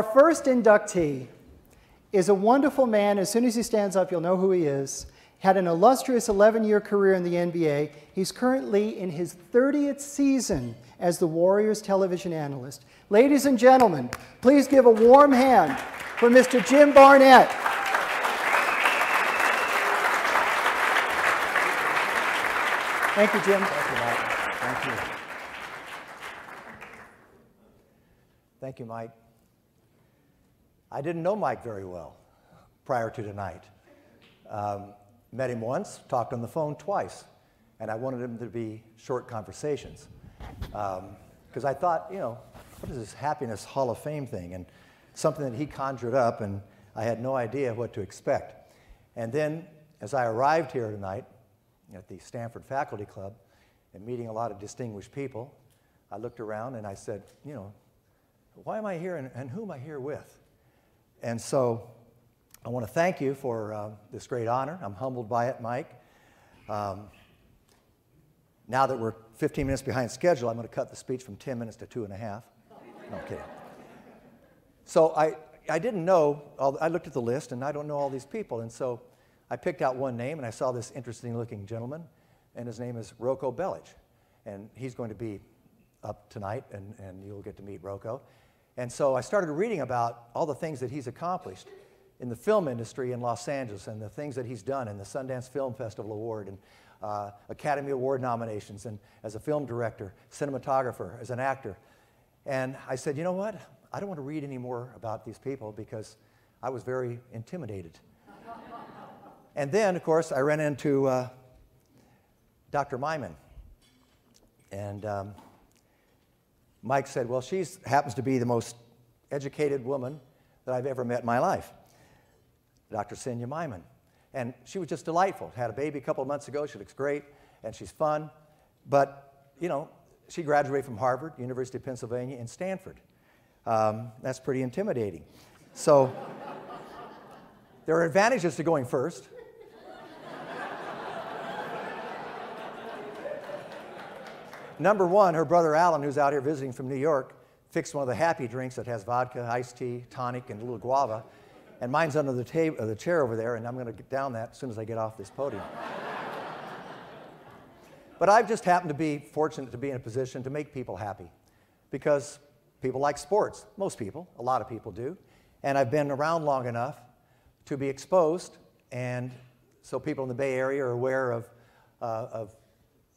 Our first inductee is a wonderful man. As soon as he stands up, you'll know who he is. Had an illustrious 11-year career in the NBA. He's currently in his 30th season as the Warriors television analyst. Ladies and gentlemen, please give a warm hand for Mr. Jim Barnett. Thank you, Jim. Thank you, Mike. Thank you. Thank you, Mike. I didn't know Mike very well prior to tonight. Met him once, talked on the phone twice, and I wanted him to be short conversations. Because I thought, you know, what is this happiness Hall of Fame thing? And something that he conjured up, and I had no idea what to expect. And then, as I arrived here tonight at the Stanford Faculty Club and meeting a lot of distinguished people, I looked around and I said, you know, why am I here and who am I here with? And so I want to thank you for this great honor. I'm humbled by it, Mike. Now that we're 15 minutes behind schedule, I'm going to cut the speech from 10 minutes to 2.5. No kidding. So I didn't know, I looked at the list and I don't know all these people. And so I picked out one name and I saw this interesting looking gentleman, and his name is Rocco Bellic. And he's going to be up tonight, and you'll get to meet Rocco. And so I started reading about all the things that he's accomplished in the film industry in Los Angeles and the things that he's done in the Sundance Film Festival Award and Academy Award nominations, and as a film director, cinematographer, as an actor. And I said, you know what? I don't want to read any more about these people because I was very intimidated. And then, of course, I ran into Dr. Myman. And Mike said, well, she happens to be the most educated woman that I've ever met in my life, Dr. Senya Myman. And she was just delightful. Had a baby a couple of months ago. She looks great, and she's fun. But, you know, she graduated from Harvard, University of Pennsylvania, and Stanford. That's pretty intimidating. So there are advantages to going first. Number one, her brother Alan, who's out here visiting from New York, fixed one of the happy drinks that has vodka, iced tea, tonic, and a little guava. And mine's under the chair over there, and I'm going to get down that as soon as I get off this podium. But I've just happened to be fortunate to be in a position to make people happy, because people like sports. Most people, a lot of people do. And I've been around long enough to be exposed, and so people in the Bay Area are aware of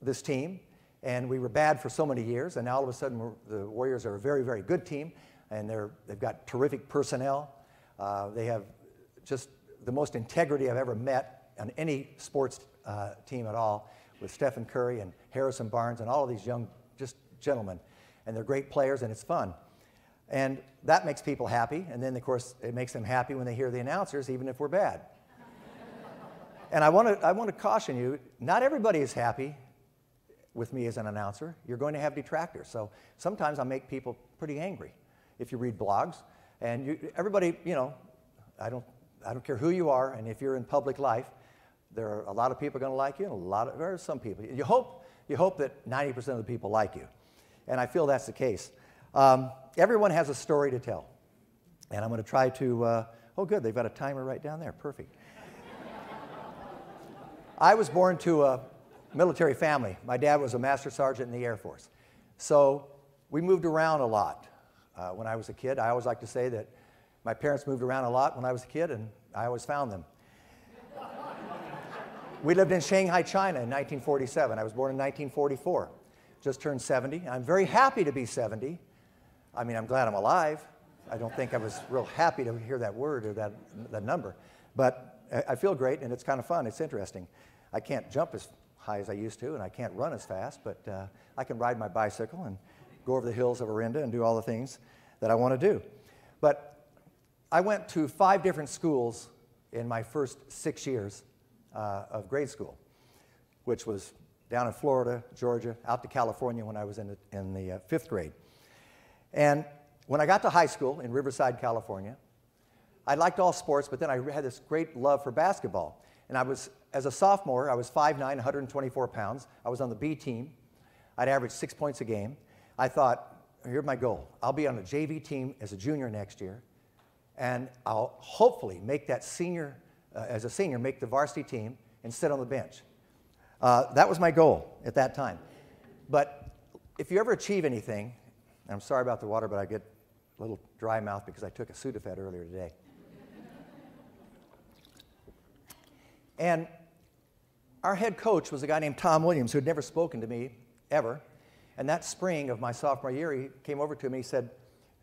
this team. And we were bad for so many years, and now all of a sudden the Warriors are a very, very good team, and they've got terrific personnel. They have just the most integrity I've ever met on any sports team at all, with Stephen Curry and Harrison Barnes and all of these young just gentlemen. And they're great players, and it's fun. And that makes people happy, and then, of course, it makes them happy when they hear the announcers, even if we're bad. And I want to caution you, not everybody is happy with me as an announcer. You're going to have detractors. So sometimes I make people pretty angry if you read blogs. And everybody, you know, I don't care who you are, and if you're in public life, there are a lot of people going to like you, and there are some people. You hope that 90% of the people like you. And I feel that's the case. Everyone has a story to tell. And I'm going to try to, oh good, they've got a timer right down there, perfect. I was born to a military family. My dad was a master sergeant in the Air Force. So we moved around a lot when I was a kid. I always like to say that my parents moved around a lot when I was a kid, and I always found them. We lived in Shanghai, China in 1947. I was born in 1944. Just turned 70. I'm very happy to be 70. I mean, I'm glad I'm alive. I don't think I was real happy to hear that word or that number. But I feel great, and it's kind of fun. It's interesting. I can't jump as high as I used to, and I can't run as fast, but I can ride my bicycle and go over the hills of Orinda and do all the things that I want to do. But I went to 5 different schools in my first 6 years of grade school, which was down in Florida, Georgia, out to California when I was in the 5th grade. And when I got to high school in Riverside, California, I liked all sports, but then I had this great love for basketball. And as a sophomore, I was 5'9", 124 pounds. I was on the B team. I'd average 6 points a game. I thought, here's my goal. I'll be on the JV team as a junior next year, and I'll hopefully make that senior, as a senior, make the varsity team and sit on the bench. That was my goal at that time. But if you ever achieve anything, and I'm sorry about the water, but I get a little dry mouth because I took a Sudafed earlier today. And our head coach was a guy named Tom Williams who had never spoken to me ever. And that spring of my sophomore year, he came over to me and said,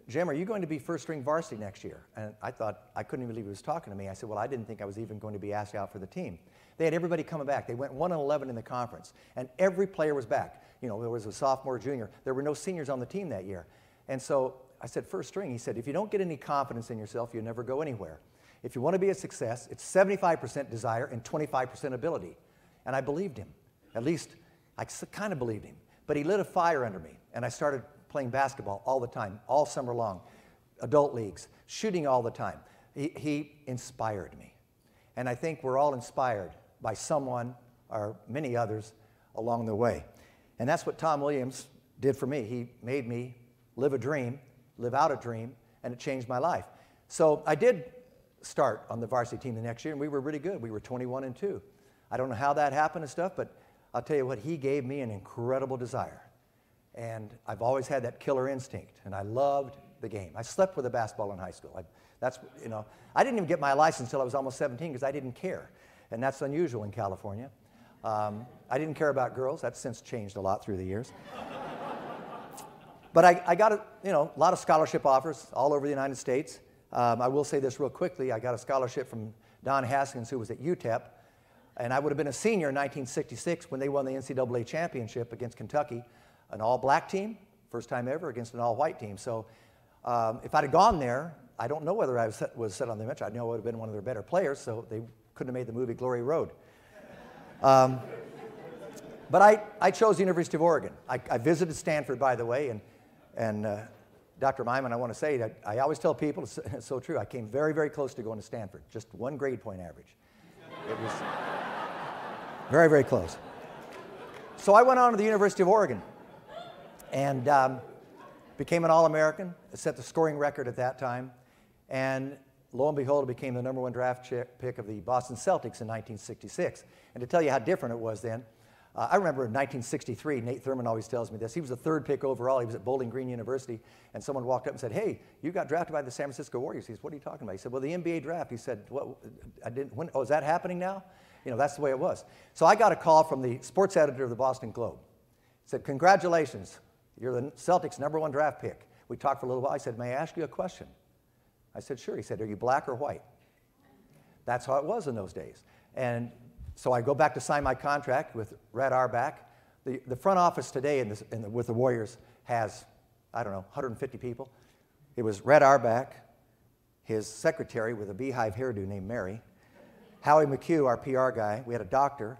Jim, are you going to be first string varsity next year? And I thought, I couldn't even believe he was talking to me. I said, well, I didn't think I was even going to be asked out for the team. They had everybody coming back. They went 1-11 in the conference, and every player was back. You know, there was a sophomore, junior. There were no seniors on the team that year. And so I said, first string. He said, if you don't get any confidence in yourself, you'll never go anywhere. If you want to be a success, it's 75% desire and 25% ability. And I believed him. At least, I kind of believed him. But he lit a fire under me, and I started playing basketball all the time, all summer long, adult leagues, shooting all the time. He inspired me. And I think we're all inspired by someone or many others along the way. And that's what Tom Williams did for me. He made me live a dream, live out a dream, and it changed my life. So I did start on the varsity team the next year, and we were really good. We were 21-2. I don't know how that happened and stuff, but I'll tell you what, he gave me an incredible desire. And I've always had that killer instinct, and I loved the game. I slept with a basketball in high school. I didn't even get my license until I was almost 17 because I didn't care, and that's unusual in California. I didn't care about girls. That's since changed a lot through the years. But I got a lot of scholarship offers all over the United States. I will say this real quickly. I got a scholarship from Don Haskins, who was at UTEP, and I would have been a senior in 1966 when they won the NCAA championship against Kentucky, an all-black team, first time ever, against an all-white team. So if I'd have gone there, I don't know whether I was set on the bench. I know I would have been one of their better players, so they couldn't have made the movie Glory Road. But I chose the University of Oregon. I visited Stanford, by the way, and Dr. Myman, I want to say that I always tell people, it's so true, I came very, very close to going to Stanford, just 1 grade point average. It was very, very close. So I went on to the University of Oregon and became an All-American, set the scoring record at that time, and lo and behold, I became the #1 draft pick of the Boston Celtics in 1966. And to tell you how different it was then, I remember in 1963, Nate Thurman always tells me this, he was the 3rd pick overall, he was at Bowling Green University, and someone walked up and said, hey, you got drafted by the San Francisco Warriors. He said, what are you talking about? He said, well, the NBA draft. He said, what, is that happening now? You know, that's the way it was. So I got a call from the sports editor of the Boston Globe. He said, congratulations, you're the Celtics' #1 draft pick. We talked for a little while. I said, may I ask you a question? I said, sure. He said, are you black or white? That's how it was in those days. And so I go back to sign my contract with Red Auerbach. The front office today with the Warriors has, I don't know, 150 people. It was Red Auerbach, his secretary with a beehive hairdo named Mary, Howie McHugh, our PR guy, we had a doctor,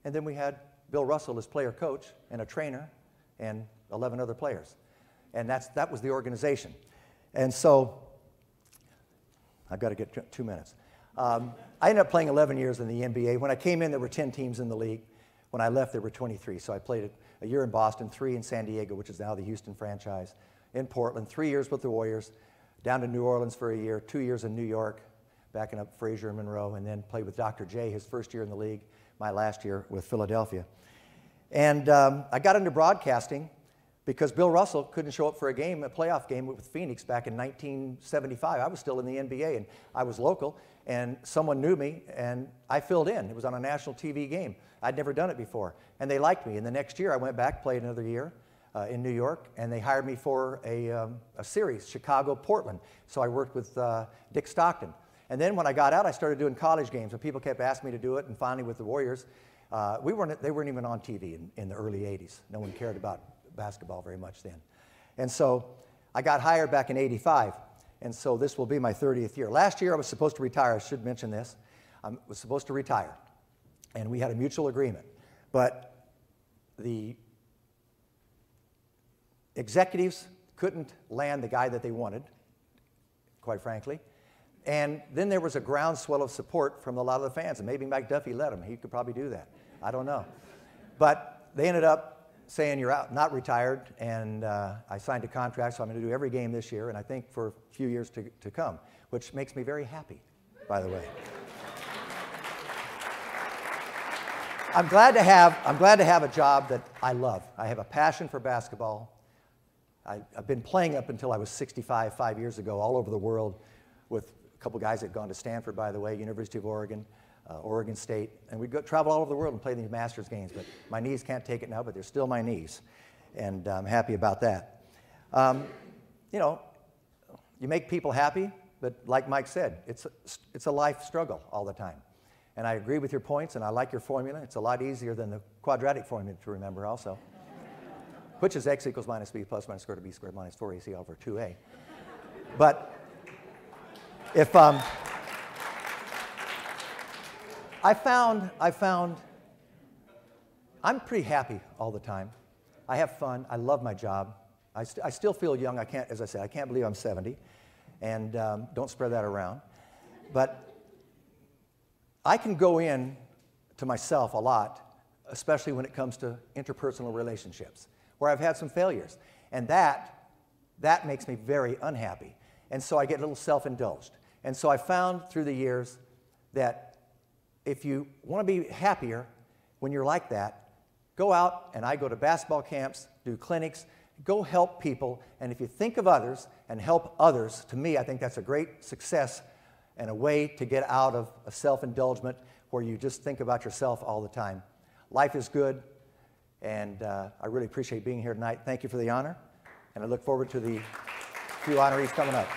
and then we had Bill Russell as player coach and a trainer and 11 other players. And that was the organization. And so, I've got to get 2 minutes. I ended up playing 11 years in the NBA. When I came in, there were 10 teams in the league. When I left, there were 23. So I played a year in Boston, 3 in San Diego, which is now the Houston franchise, in Portland, 3 years with the Warriors, down to New Orleans for a year, 2 years in New York, backing up Frazier and Monroe, and then played with Dr. J his first year in the league, my last year with Philadelphia. And I got into broadcasting because Bill Russell couldn't show up for a playoff game with Phoenix back in 1975. I was still in the NBA, and I was local, and someone knew me, and I filled in. It was on a national TV game. I'd never done it before, and they liked me. And the next year, I went back, played another year in New York, and they hired me for a series, Chicago-Portland. So I worked with Dick Stockton. And then when I got out, I started doing college games, and people kept asking me to do it, and finally with the Warriors, they weren't even on TV in the early 80s. No one cared about basketball very much then. And so I got hired back in '85, and so this will be my 30th year. Last year I was supposed to retire. I should mention this. I was supposed to retire, and we had a mutual agreement. But the executives couldn't land the guy that they wanted, quite frankly. And then there was a groundswell of support from a lot of the fans, and maybe Mike Duffy let him. He could probably do that. I don't know. But they ended up saying you're out, not retired, and I signed a contract, so I'm going to do every game this year, and I think for a few years to come, which makes me very happy, by the way. I'm glad to have a job that I love. I have a passion for basketball. I've been playing up until I was 65, 5 years ago, all over the world, with a couple guys that had gone to Stanford, by the way, University of Oregon, Oregon State, and we'd travel all over the world and play these Masters games, but my knees can't take it now, but they're still my knees, and I'm happy about that. You know, you make people happy, but like Mike said, it's a life struggle all the time. And I agree with your points, and I like your formula. It's a lot easier than the quadratic formula to remember also, which is x equals minus b plus minus square root of b squared minus 4ac over 2a. But if I found I'm pretty happy all the time. I have fun. I love my job. I still feel young. I can't, as I said, I can't believe I'm 70, and don't spread that around. But I can go in to myself a lot, especially when it comes to interpersonal relationships, where I've had some failures. And that makes me very unhappy. And so I get a little self-indulged. And so I found through the years that if you want to be happier when you're like that, go out, and I go to basketball camps, do clinics, go help people. And if you think of others and help others, to me, I think that's a great success and a way to get out of a self-indulgence where you just think about yourself all the time. Life is good, and I really appreciate being here tonight. Thank you for the honor, and I look forward to the few honorees coming up.